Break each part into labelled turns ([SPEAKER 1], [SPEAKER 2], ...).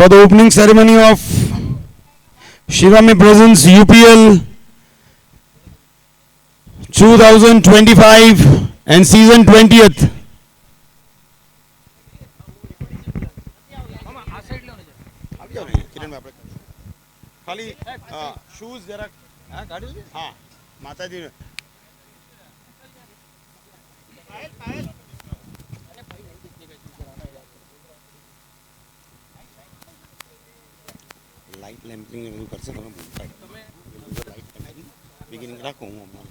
[SPEAKER 1] for the opening ceremony of Shivami Presents UPL 2025 and season 20th.
[SPEAKER 2] खाली shoes जरा हाँ माता जी लाइट लैंपिंग એવું કરશે તમે લાઈટ બનાવી બિગિનિંગ રાખો હું હમણાં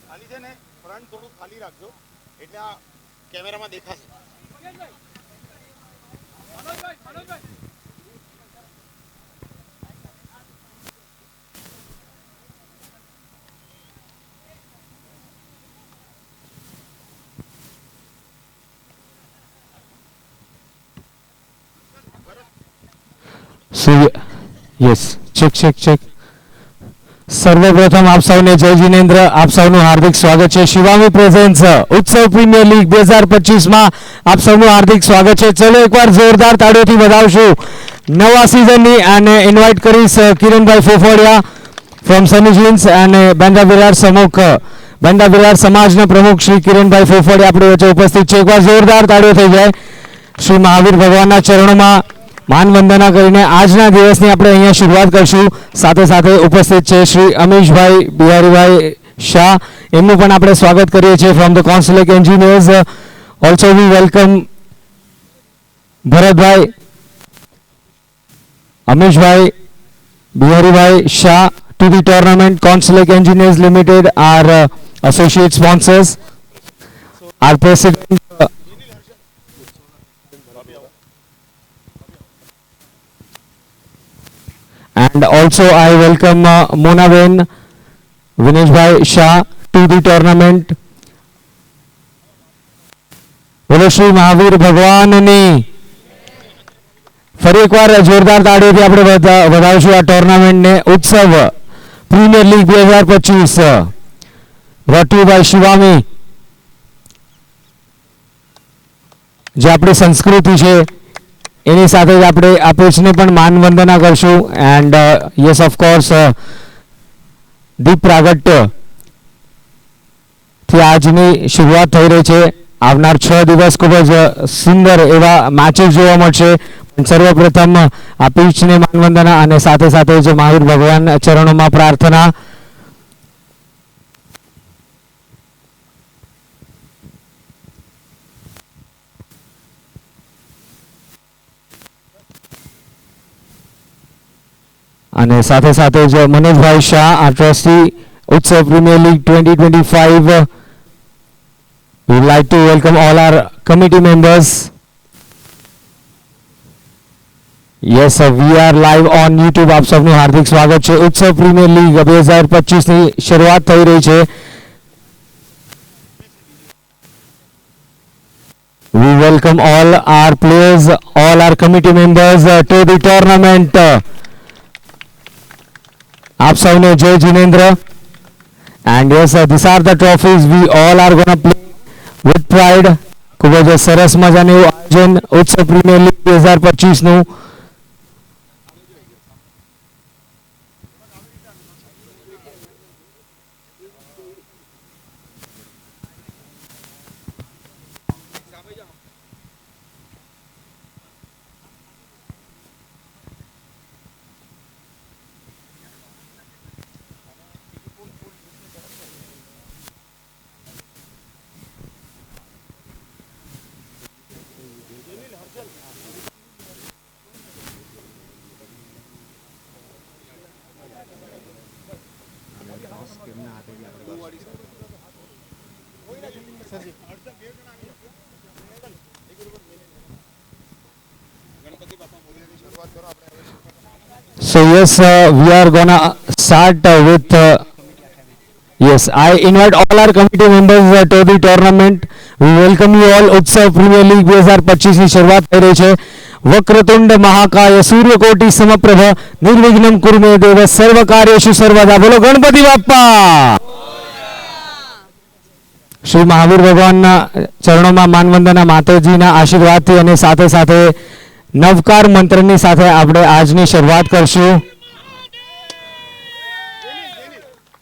[SPEAKER 2] ખાલી છે ને ફ્રન્ટ થોડું ખાલી રાખજો એટલે આ કેમેરામાં દેખાશે
[SPEAKER 3] So yes, check. સર્વપ્રથમ આપ સૌને જય જિનેન્દ્ર, આપ સૌનું હાર્દિક સ્વાગત છે શિવામી પ્રેઝન્સ ઉત્સવ પ્રીમિયર લીગ 2025 માં આપ સૌનું હાર્દિક સ્વાગત છે. ચલો એકવાર જોરદાર તાળીઓથી વધાવશું નવા સિઝનની અને ઇન્વાઇટ કરીશ કિરણભાઈ ફોફોડિયા ફ્રોમ સની જીન્સ અને બેન્ડા વિરાર સમુખ બેન્ડા વિરાર સમાજના પ્રમુખ શ્રી કિરણભાઈ ફોફોડિયા આપણી વચ્ચે ઉપસ્થિત છે. એકવાર જોરદાર તાળીઓ થઈ જાય. શ્રી મહાવીર ભગવાનના ચરણોમાં માન વંદના કરીને આજના દિવસની આપણે અહીંયા શરૂઆત કરશું. સાથે સાથે ઉપસ્થિત છે શ્રી અમીશભાઈ બિહારીભાઈ શાહ, એમનું પણ આપણે સ્વાગત કરીએ છીએ from the consulate engineers. Also we welcome Bharatbhai, Amishbhai Biharibhai Shah to the tournament. Consulate Engineers Limited are associate sponsors. Our president and also I welcome Monaben Vineshbhai Shah to the tournament. બોલો શ્રી મહાવીર ભગવાનની ફરી એકવાર જોરદાર તાળીઓથી આપણે વધાવીશું આ ટુર્નામેન્ટને. ઉત્સવ premier league 2025 brought to you by શિવામી. જે આપણી સંસ્કૃતિ છે એની સાથે જ આપણે આ પેચને પણ માન વંદના કરશું. એન્ડ યસ ઓફકોર્સ દીપ પ્રાગટ્ય થી આજની શરૂઆત થઈ રહી છે. આવનાર 6 દિવસ ખૂબ જ સુંદર એવા મેચેસ જોવા મળશે. સર્વપ્રથમ આ પીચને માન વંદના અને સાથે સાથે જ મહાવીર ભગવાન ચરણોમાં પ્રાર્થના. અને સાથે સાથે જ મનોજભાઈ શાહ આ ટ્રસ્ટી ઉત્સવ premier league 2025. We would like to welcome all our committee members. Yes, we are live on YouTube. આપ સૌનું હાર્દિક સ્વાગત છે. ઉત્સવ પ્રીમિયર લીગ 2025 ની શરૂઆત થઈ રહી છે. We welcome all our players, all our committee members to the tournament. આપ સૌને જય Jinendra. And yes, these are the trophies we all are going to play with pride. ખૂબ જ સરસ મજાનું આયોજન ઉત્સવ પ્રીમિયર લીગ 2025 નું. So yes, we are gonna start with yes, I invite all our committee members to the tournament. We welcome you all. उत्सव premiere league 2025 ની શરૂઆત થઈ રહી છે. વક્રતુંડ મહાકાય સૂર્યકોટી સમપ્રભ નિર્વિઘ્નમ કુરુ મે દેવ સર્વ કાર્યેષુ સર્વદા. બોલો ગણપતિ બાપ્પા. શ્રી મહાવીર ભગવાનના ચરણોમાં માનવંદના માતાજીના આશીર્વાદથી અને સાથે સાથે નવકાર મંત્રની સાથે આપણે આજની શરૂઆત કરશું.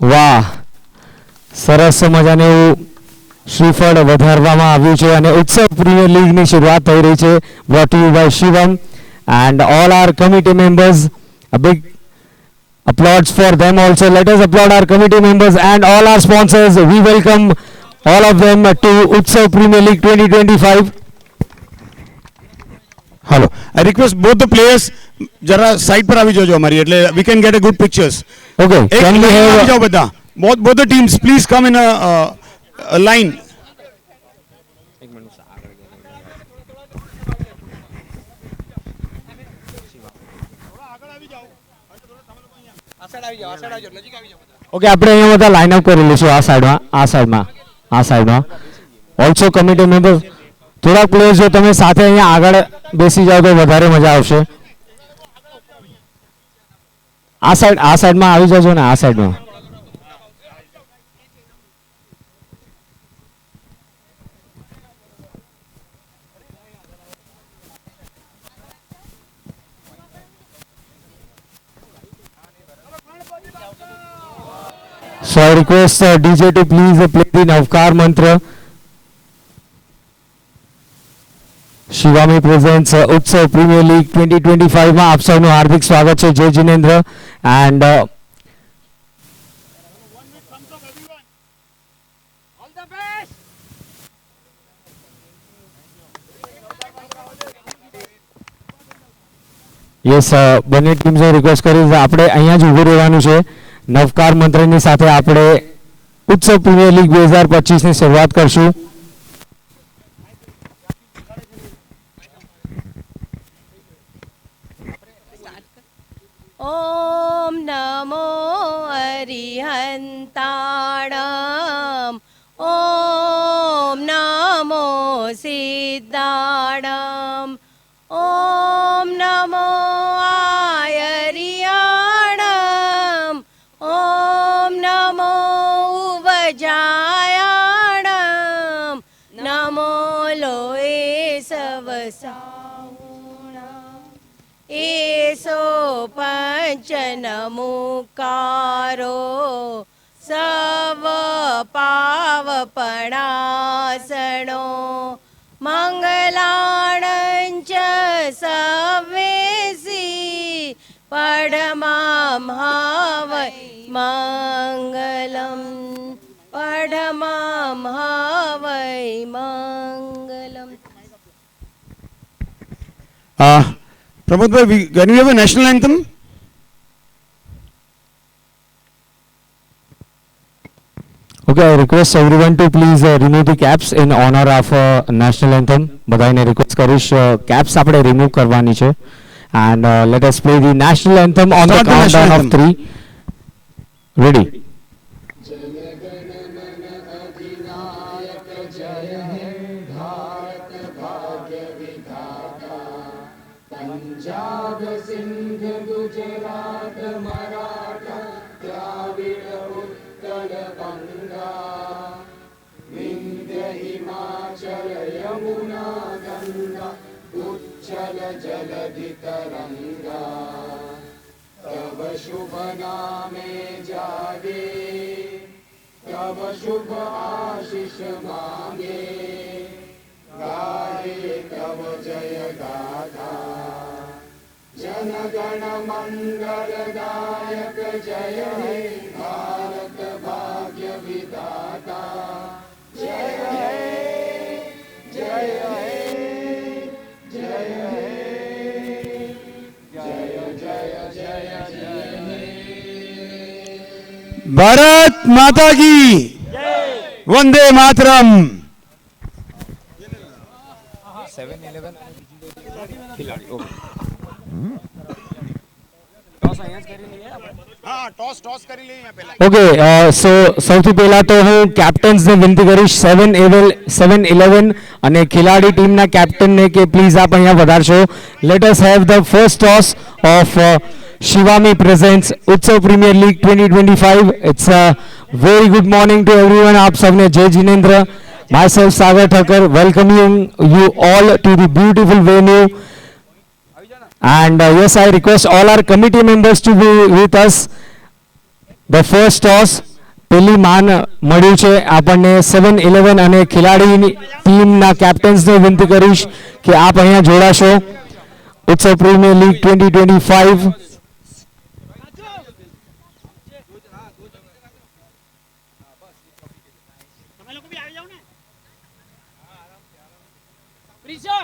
[SPEAKER 3] વાહ, સરસ મજાનું એવું શ્રીફળ વધારવામાં આવ્યું છે અને ઉત્સવ પ્રીમિયર લીગની શરૂઆત થઈ રહી છે. brought to you by Shivam and all our committee members. A big applause for them also. Let us applaud our committee members and all our sponsors. We welcome all of them to Utsav Premier League 2025.
[SPEAKER 1] Hello, I request both the players जरा side पर આવી જજો અમારી, એટલે we can get a good pictures.
[SPEAKER 3] Okay, can we
[SPEAKER 1] આવી
[SPEAKER 3] have
[SPEAKER 1] જાઓ બધા, both the teams please come in a line.
[SPEAKER 3] Okay, આપણે અહીંયા બધા લાઈન અપ કરી લઈશું આ સાઈડમાં. ઓલ્સો કમિટી મેમ્બર્સ, થોડાક પ્લેયર્સ જો તમે સાથે અહીંયા આગળ બેસી જાઓ તો વધારે મજા આવશે. આ સાઈડમાં આવી જજો ને, આ સાઈડમાં. So I request DJ to please play the Navkar mantra. Shivami presents Utsav premier league 2025 માં આપ સૌનું હાર્દિક સ્વાગત છે. જય જિનેન્દ્ર એન્ડ યસ, બંને ટીમ્સને રિક્વેસ્ટ કરીશ આપણે અહીંયા જ ઊભું રહેવાનું છે. નવકાર મંત્રની સાથે આપણે ઉત્સવ પ્રીમિયર લીગ 2025 ની શરૂઆત કરશું.
[SPEAKER 4] ઓમ નમો અરિહંતાણમ, ઓમ નમો સિદ્ધાણમ, ઓમ નમો આયરિયાણમ, ઓમ નમો ઉવજાયાણમ, નમો લોએ સવસાઉણમ, એસો પંચનમુકારો સવ પાવપણાસણો, મંગલાણંચ સવેસી પડમામહાવૈ મંગલમ, પડમામહાવૈ મંગલમ.
[SPEAKER 1] प्रमोद भाई, can we have a national anthem?
[SPEAKER 3] Okay, I request everyone to please remove the caps in honor of national anthem. બધાને રિક્વેસ્ટ કરીશ caps આપણે રિમૂવ કરવાની છે. And let us play the national anthem on the
[SPEAKER 1] Start the national
[SPEAKER 3] countdown of
[SPEAKER 1] anthem.
[SPEAKER 3] 3. Ready?
[SPEAKER 5] Punjab Sindh Gujarat Maratha Dravida Utkal बंगा, विंध्य हिमाचल यमुना गंगा, उच्चल जलधि तरंगा, तब शुभ नामे जागे, तब शुभ आशीष मांगे, गाहे तब जय गाथा, जन गण मंगल दायक जय हे भारत भाग्य विधाता, जय हे जय हे जय हे जय जय जय जय हे।
[SPEAKER 1] भारत माता की वंदे मातरम.
[SPEAKER 3] ઓકે, સો સૌથી પહેલા તો હું કેપ્ટન્સને વિનંતી કરીશ 7-11 અને ખેલાડી ટીમના કેપ્ટનને કે પ્લીઝ આપ અહીંયા વધારશો. Let us have the first toss of Shivami presents Utsav Premier League 2025. It's very good morning to everyone. आप सबने जय जिनेन्द्र. Myself Sagar Thakkar welcoming you all to the beautiful venue. And yes, I request all our committee members to be with us. The first toss પેલી માન મળ્યું છે આપણને 7-11 અને ખેલાડી ટીમના કેપ્ટન્સને વિનંતી કરીશ કે આપ અહીંયા જોડાશો. ઉત્સવ પ્રીમિયર લીગ 2025.
[SPEAKER 6] પ્રિશા